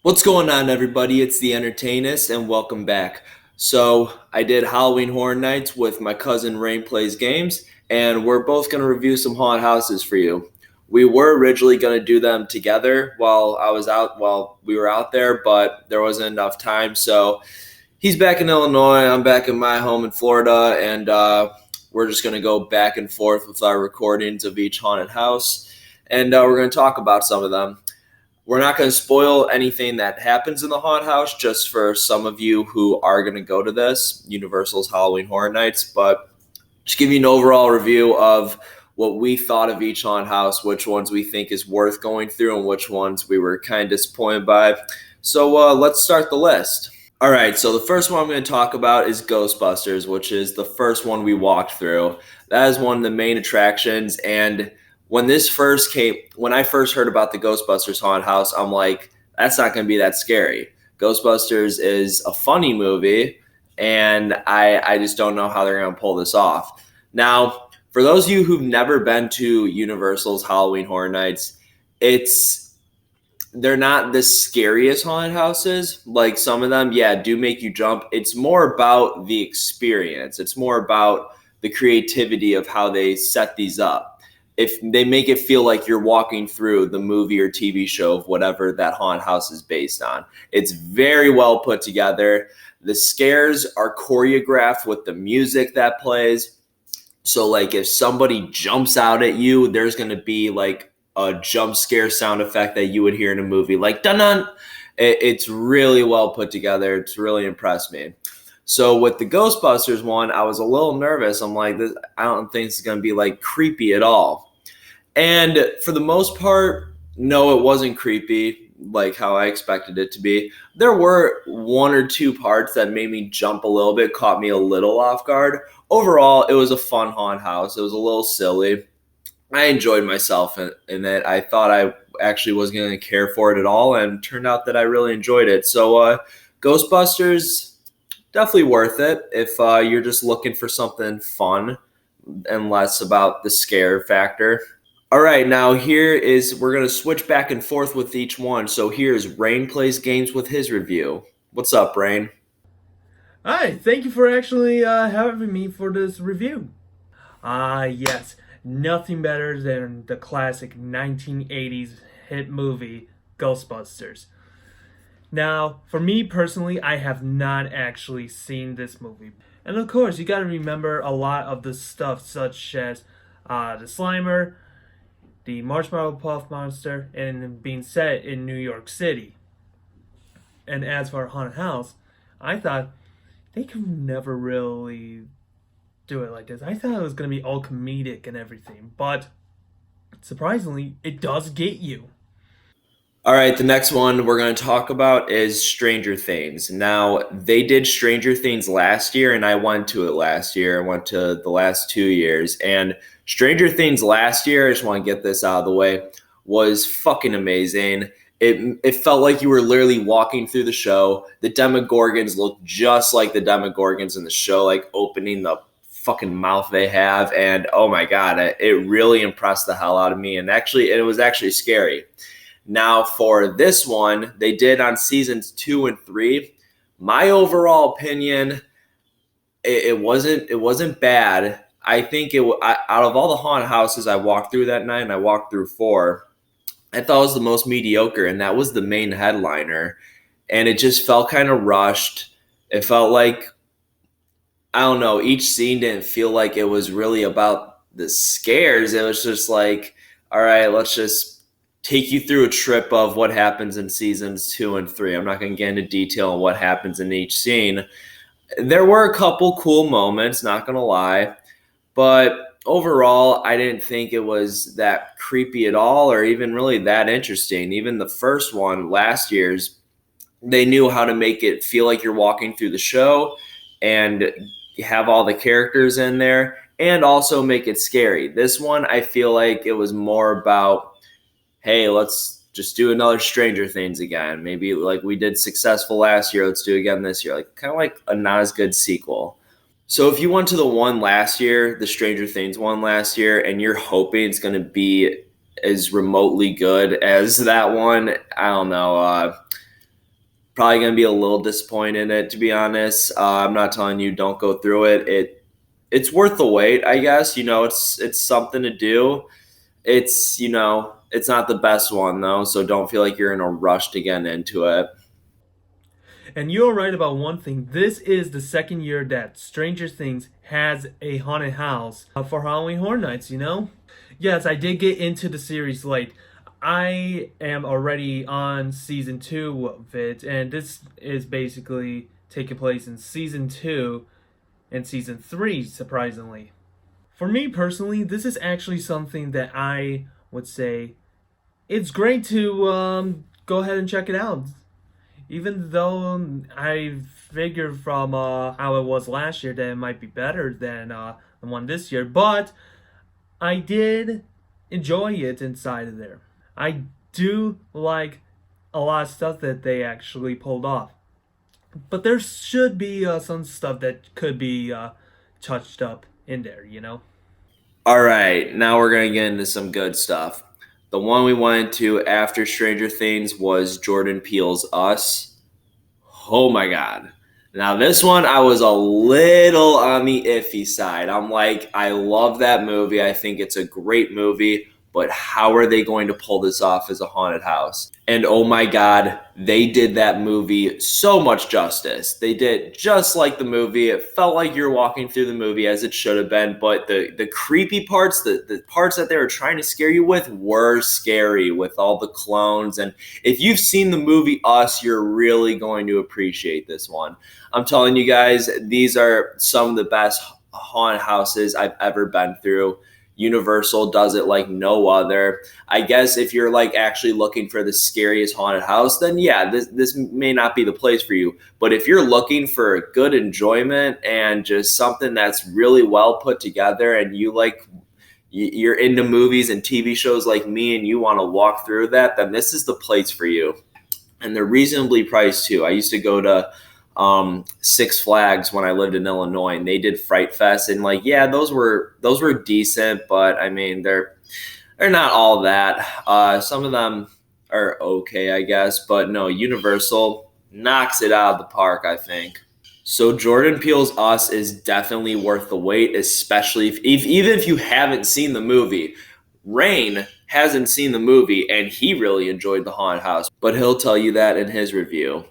What's going on, everybody? It's the Entertainist, and welcome back. So, I did Halloween Horror Nights with my cousin Rain Plays Games, and we're both going to review some haunted houses for you. We were originally going to do them together while we were out there, but there wasn't enough time. So, he's back in Illinois, I'm back in my home in Florida, and we're just going to go back and forth with our recordings of each haunted house, and we're going to talk about some of them. We're not going to spoil anything that happens in the haunted house, just for some of you who are going to go to this Universal's Halloween Horror Nights, but just give you an overall review of what we thought of each haunted house, which ones we think is worth going through, and which ones we were kind of disappointed by. So let's start the list. All right, so the first one I'm going to talk about is Ghostbusters, which is the first one we walked through. That is one of the main attractions, and when I first heard about the Ghostbusters haunted house, I'm like, that's not going to be that scary. Ghostbusters is a funny movie, and I just don't know how they're going to pull this off. Now, for those of you who've never been to Universal's Halloween Horror Nights, they're not the scariest haunted houses. Like some of them, yeah, do make you jump. It's more about the experience. It's more about the creativity of how they set these up. If they make it feel like you're walking through the movie or TV show of whatever that haunted house is based on. It's very well put together. The scares are choreographed with the music that plays. So like if somebody jumps out at you, there's going to be like a jump scare sound effect that you would hear in a movie, like dun dun. It's really well put together. It's really impressed me. So with the Ghostbusters one, I was a little nervous. I'm like, I don't think this is going to be like creepy at all. And for the most part, no, it wasn't creepy like how I expected it to be. There were one or two parts that made me jump a little bit, caught me a little off guard. Overall, it was a fun haunted house. It was a little silly. I enjoyed myself in it. I thought I actually wasn't going to care for it at all, and turned out that I really enjoyed it. So, Ghostbusters, definitely worth it if you're just looking for something fun and less about the scare factor. All right, now we're going to switch back and forth with each one. So here's Rain Plays Games with his review. What's up, Rain? Hi, thank you for actually having me for this review. Yes, nothing better than the classic 1980s hit movie Ghostbusters. Now, for me personally, I have not actually seen this movie. And of course, you gotta remember a lot of the stuff, such as the Slimer, the Marshmallow Puff Monster, and being set in New York City. And as for Haunted House, I thought they could never really do it like this. I thought it was going to be all comedic and everything, but surprisingly, it does get you. All right, the next one we're going to talk about is Stranger Things. Now, they did Stranger Things last year, and I went to it last year. I went to the last 2 years. And Stranger Things last year, I just want to get this out of the way, was fucking amazing. It felt like you were literally walking through the show. The Demogorgons looked just like the Demogorgons in the show, like opening the fucking mouth they have. And oh my God, it really impressed the hell out of me. And actually, it was actually scary. Now, for this one, they did on seasons 2 and 3. My overall opinion, it wasn't bad. I think out of all the haunted houses I walked through that night, and I walked through 4, I thought it was the most mediocre, and that was the main headliner. And it just felt kind of rushed. It felt like, I don't know, each scene didn't feel like it was really about the scares. It was just like, all right, let's just take you through a trip of what happens in seasons 2 and 3. I'm not going to get into detail on what happens in each scene. There were a couple cool moments, not going to lie, but overall, I didn't think it was that creepy at all, or even really that interesting. Even the first one, last year's, they knew how to make it feel like you're walking through the show and have all the characters in there, and also make it scary. This one, I feel like it was more about, hey, let's just do another Stranger Things again. Maybe like we did successful last year, let's do it again this year. Like kind of like a not as good sequel. So if you went to the one last year, the Stranger Things one last year, and you're hoping it's going to be as remotely good as that one, I don't know. Probably gonna be a little disappointed in it, to be honest. I'm not telling you don't go through it. It's worth the wait, I guess. It's something to do. It's not the best one though, so don't feel like you're in a rush to get into it. And you're right about one thing. This is the second year that Stranger Things has a haunted house for Halloween Horror Nights, you know? Yes, I did get into the series late. I am already on season 2 of it, and this is basically taking place in season 2 and season 3, surprisingly. For me personally, this is actually something that I would say it's great to go ahead and check it out. Even though I figured from how it was last year that it might be better than the one this year, but I did enjoy it inside of there. I do like a lot of stuff that they actually pulled off, but there should be some stuff that could be touched up in there, you know? All right, now we're gonna get into some good stuff. The one we went to after Stranger Things was Jordan Peele's Us. Oh my god. Now this one I was a little on the iffy side. I'm like, I love that movie. I think it's a great movie, but how are they going to pull this off as a haunted house? And oh my god, they did that movie so much justice. They did just like the movie. It felt like you're walking through the movie as it should have been, but the creepy parts, the parts that they were trying to scare you with were scary with all the clones. And if you've seen the movie Us, you're really going to appreciate this one. I'm telling you guys, these are some of the best haunted houses I've ever been through. Universal does it like no other. I guess if you're like actually looking for the scariest haunted house, then yeah, this may not be the place for you. But if you're looking for good enjoyment and just something that's really well put together, and you're into movies and TV shows like me, and you want to walk through that, then this is the place for you. And they're reasonably priced too. I used to go to Six Flags when I lived in Illinois, and they did Fright Fest, and like, yeah, those were decent, but I mean, they're not all that. Some of them are okay, I guess, but no, Universal knocks it out of the park, I think. So Jordan Peele's Us is definitely worth the wait, especially if even if you haven't seen the movie. Rain hasn't seen the movie, and he really enjoyed the haunted house, but he'll tell you that in his review.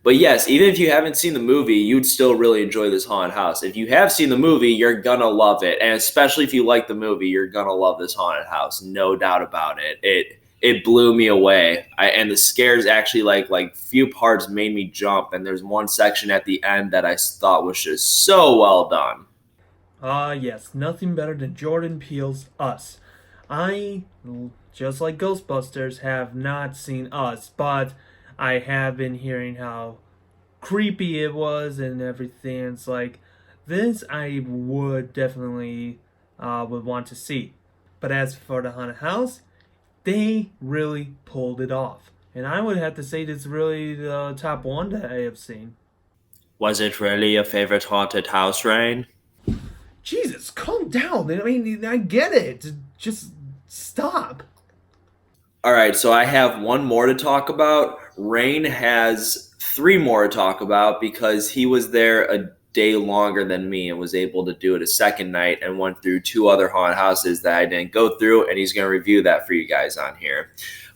But yes, even if you haven't seen the movie, you'd still really enjoy this haunted house. If you have seen the movie, you're gonna love it, and especially if you like the movie, you're gonna love this haunted house, no doubt about it. It blew me away, and the scares actually like few parts made me jump. And there's one section at the end that I thought was just so well done. Yes, nothing better than Jordan Peele's Us. I, just like Ghostbusters, have not seen Us, but I have been hearing how creepy it was and everything. It's like, this I would definitely would want to see. But as for the haunted house, they really pulled it off. And I would have to say this is really the top one that I have seen. Was it really your favorite haunted house, Rain? Jesus, calm down. I mean, I get it. Just stop. All right, so I have one more to talk about. Rain has three more to talk about because he was there a day longer than me and was able to do it a second night and went through two other haunted houses that I didn't go through, and he's going to review that for you guys on here.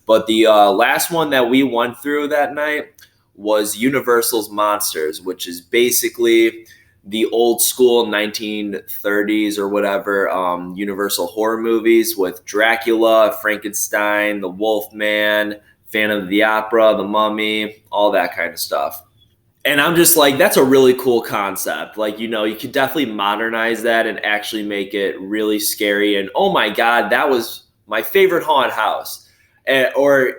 But the last one that we went through that night was Universal's Monsters, which is basically the old school 1930s or whatever Universal horror movies with Dracula, Frankenstein, the Wolfman, Phantom of the Opera, the Mummy, all that kind of stuff. And I'm just like, that's a really cool concept. Like, you could definitely modernize that and actually make it really scary. And oh my God, that was my favorite haunted house. Or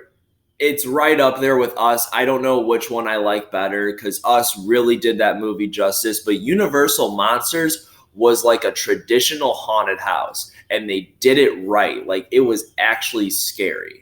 it's right up there with Us. I don't know which one I like better because Us really did that movie justice. But Universal Monsters was like a traditional haunted house, and they did it right. Like, it was actually scary.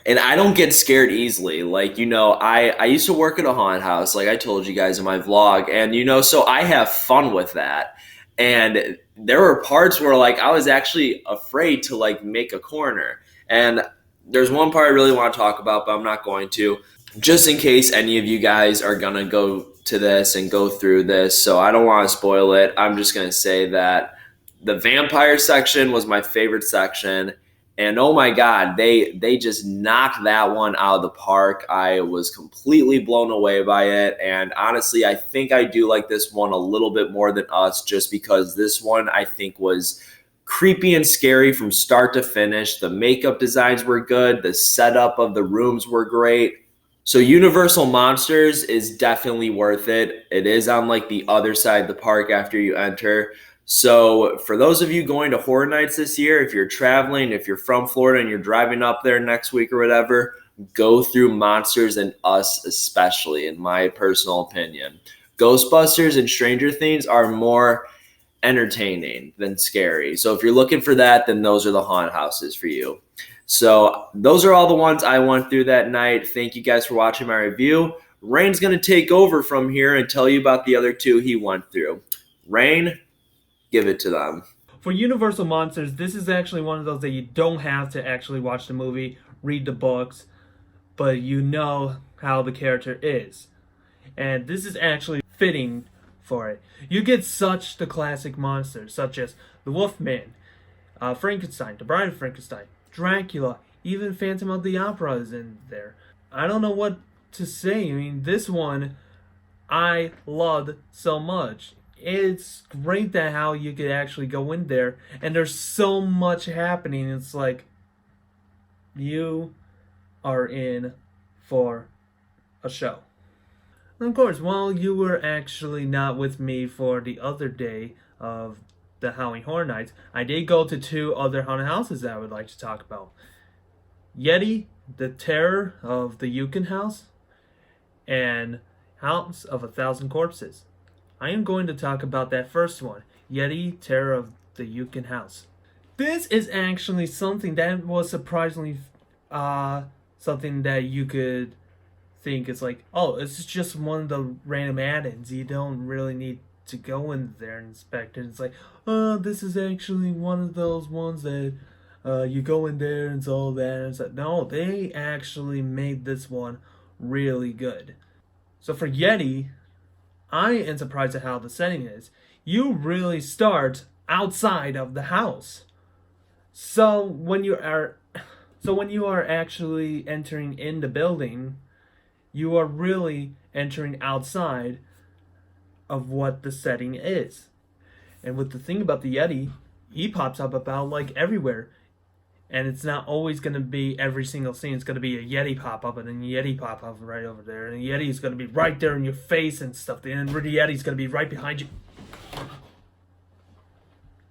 And I don't get scared easily. Like, I used to work at a haunted house, like I told you guys in my vlog. And, so I have fun with that. And there were parts where, like, I was actually afraid to, like, make a corner. And there's one part I really want to talk about, but I'm not going to. just in case any of you guys are going to go to this and go through this, so I don't want to spoil it. I'm just going to say that the vampire section was my favorite section. And oh my God, they just knocked that one out of the park. I was completely blown away by it. And honestly, I think I do like this one a little bit more than Us, just because this one I think was creepy and scary from start to finish. The makeup designs were good, the setup of the rooms were great. So Universal Monsters is definitely worth it. It is on like the other side of the park after you enter. So for those of you going to Horror Nights this year, if you're traveling, if you're from Florida and you're driving up there next week or whatever, go through Monsters and Us, especially in my personal opinion. Ghostbusters and Stranger Things are more entertaining than scary. So if you're looking for that, then those are the haunted houses for you. So those are all the ones I went through that night. Thank you guys for watching my review. Rain's going to take over from here and tell you about the other two he went through. Rain, give it to them. For Universal Monsters, this is actually one of those that you don't have to actually watch the movie, read the books, but you know how the character is. And this is actually fitting for it. You get such the classic monsters, such as the Wolfman, Frankenstein, the Bride of Frankenstein, Dracula, even Phantom of the Opera is in there. I don't know what to say. I mean, this one I loved so much. It's great that how you could actually go in there and there's so much happening. It's like you are in for a show. And of course, while you were actually not with me for the other day of the Halloween Horror Nights, I did go to two other haunted houses that I would like to talk about. YETI, the Terror of the Yukon house, and House of 1,000 Corpses. I am going to talk about that first one, YETI Terror of the Yukon house. This is actually something that was surprisingly something that you could think it's like, oh, it's just one of the random add-ins. You don't really need to go in there and inspect it. It's like, oh, this is actually one of those ones that you go in there and it's all that. And it's like, no, they actually made this one really good. So for YETI, I am surprised at how the setting is. You really start outside of the house. So when you are actually entering in the building, you are really entering outside of what the setting is. And with the thing about the YETI, he pops up about like everywhere. And it's not always going to be every single scene. It's going to be a YETI pop up and then a YETI pop up right over there. And the YETI is going to be right there in your face and stuff. And the YETI is going to be right behind you.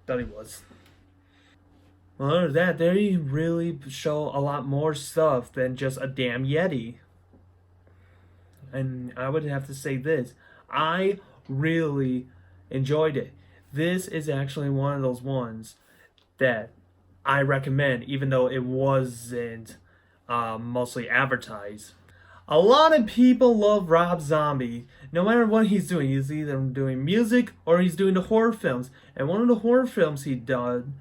Thought he was. Well, other than that, they really show a lot more stuff than just a damn YETI. And I would have to say this. I really enjoyed it. This is actually one of those ones that I recommend, even though it wasn't mostly advertised. A lot of people love Rob Zombie. No matter what he's doing, he's either doing music or he's doing the horror films. And one of the horror films he did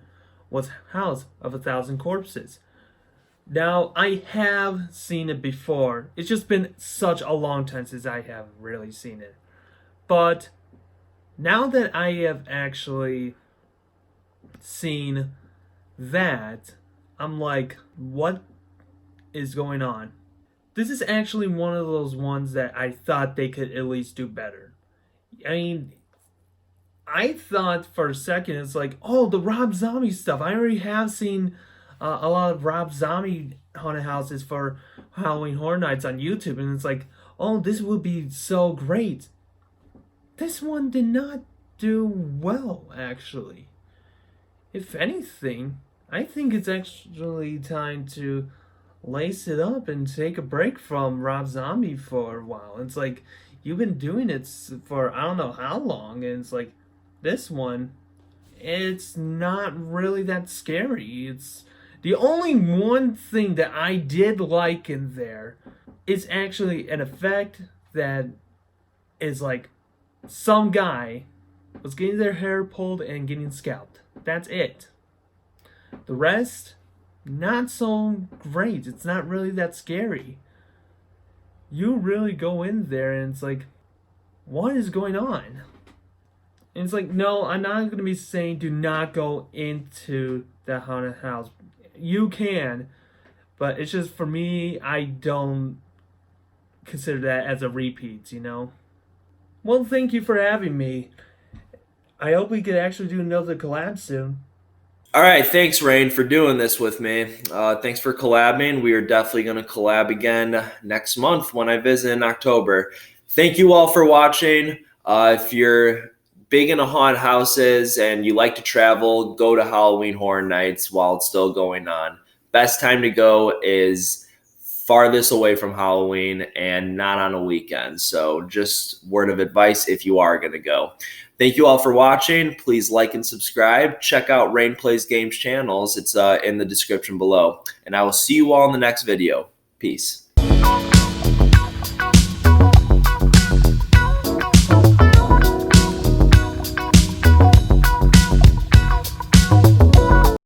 was House of 1,000 Corpses. Now, I have seen it before. It's just been such a long time since I have really seen it. But now that I have actually seen that, I'm like, what is going on? This is actually one of those ones that I thought they could at least do better. I mean, I thought for a second, it's like, oh, the Rob Zombie stuff. I already have seen a lot of Rob Zombie haunted houses for Halloween Horror Nights on YouTube, and it's like, oh, this would be so great. This one did not do well, actually. If anything, I think it's actually time to lace it up and take a break from Rob Zombie for a while. It's like, you've been doing it for I don't know how long, and it's like, this one, it's not really that scary. It's the only one thing that I did like in there is actually an effect that is like some guy was getting their hair pulled and getting scalped. That's it. The rest, not so great. It's not really that scary. you really go in there and it's like, what is going on? And it's like, no, I'm not going to be saying do not go into the haunted house. You can, but it's just for me, I don't consider that as a repeat, you know? Well, thank you for having me. I hope we could actually do another collab soon. All right, thanks, Rain, for doing this with me. Thanks for collabing. We are definitely going to collab again next month when I visit in October. Thank you all for watching. If you're big into haunted houses and you like to travel, go to Halloween Horror Nights while it's still going on. Best time to go is farthest away from Halloween and not on a weekend. So just word of advice if you are going to go. Thank you all for watching. Please like and subscribe. Check out Rain Plays Games channels. It's in the description below. And I will see you all in the next video. Peace.